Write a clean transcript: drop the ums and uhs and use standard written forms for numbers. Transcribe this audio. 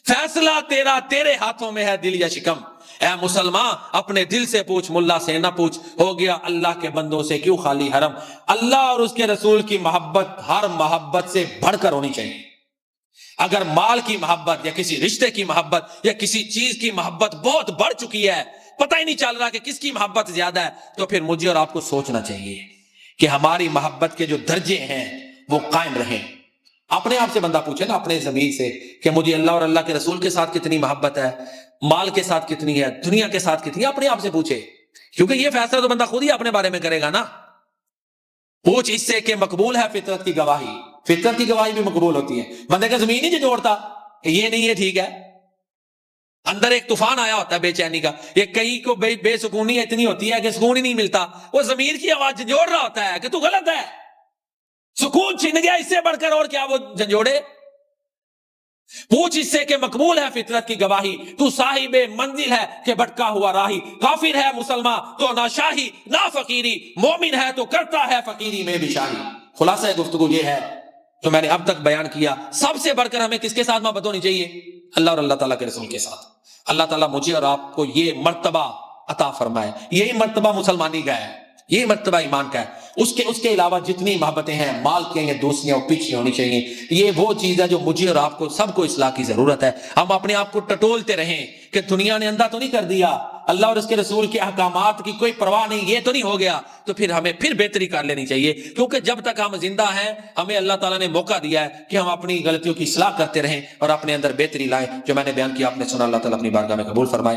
فیصلہ تیرا، تیرے ہاتھوں میں ہے دل یا شکم۔ اے مسلمان اپنے دل سے پوچھ، ملا سے نہ پوچھ، ہو گیا اللہ کے بندوں سے کیوں خالی حرم۔ اللہ اور اس کے رسول کی محبت ہر محبت سے بڑھ کر ہونی چاہیے۔ اگر مال کی محبت یا کسی رشتے کی محبت یا کسی چیز کی محبت بہت بڑھ چکی ہے، پتہ ہی نہیں چل رہا کہ کس کی محبت زیادہ ہے، تو پھر مجھے اور آپ کو سوچنا چاہیے کہ ہماری محبت کے جو درجے ہیں وہ قائم رہیں۔ اپنے آپ سے بندہ پوچھے نا، اپنے ضمیر سے، کہ مجھے اللہ اور اللہ کے رسول کے ساتھ کتنی محبت ہے، مال کے ساتھ کتنی ہے، دنیا کے ساتھ کتنی ہے، اپنے آپ سے پوچھے، کیونکہ یہ فیصلہ تو بندہ خود ہی اپنے بارے میں کرے گا نا۔ پوچھ اس سے کہ مقبول ہے فطرت کی گواہی، فطرت کی گواہی بھی مقبول ہوتی ہے۔ بندے کا زمین ہی جوڑتا کہ یہ نہیں ہے ٹھیک ہے، اندر ایک طوفان آیا ہوتا ہے بے چینی کا، یہ کئی کو بے سکونی اتنی ہوتی ہے کہ سکون ہی نہیں ملتا، وہ ضمیر کی آواز جھنجھوڑ رہا ہوتا ہے کہ تو غلط ہے، سکون چھن گیا، اس سے بڑھ کر اور کیا وہ جھنجھوڑے۔ پوچھ اس سے کہ مقبول ہے فطرت کی گواہی، تو صاحب منزل ہے کہ بھٹکا ہوا راہی، کافر ہے مسلمان تو نہ شاہی نہ فقیری، مومن ہے تو کرتا ہے فقیری میں بھی شاہی۔ خلاصہ گفتگو یہ ہے جو میں نے اب تک بیان کیا، سب سے بڑھ کر ہمیں کس کے ساتھ محبت ہونی چاہیے؟ اللہ اور اللہ تعالیٰ کے رسول کے ساتھ۔ اللہ تعالیٰ مجھے اور آپ کو یہ مرتبہ عطا فرمائے، یہی مرتبہ مسلمانی کا ہے، یہی مرتبہ ایمان کا ہے۔ اس کے علاوہ جتنی محبتیں ہیں، مال کی یا دوستیاں، وہ پیچھے ہونی چاہیے۔ یہ وہ چیز ہے جو مجھے اور آپ کو سب کو اصلاح کی ضرورت ہے۔ ہم اپنے آپ کو ٹٹولتے رہیں کہ دنیا نے اندھا تو نہیں کر دیا، اللہ اور اس کے رسول کے احکامات کی کوئی پرواہ نہیں، یہ تو نہیں ہو گیا، تو پھر ہمیں پھر بہتری کر لینی چاہیے، کیونکہ جب تک ہم زندہ ہیں ہمیں اللہ تعالیٰ نے موقع دیا ہے کہ ہم اپنی غلطیوں کی اصلاح کرتے رہیں اور اپنے اندر بہتری لائیں۔ جو میں نے بیان کیا آپ نے سنا، اللہ تعالیٰ اپنی بارگاہ میں قبول فرمائے۔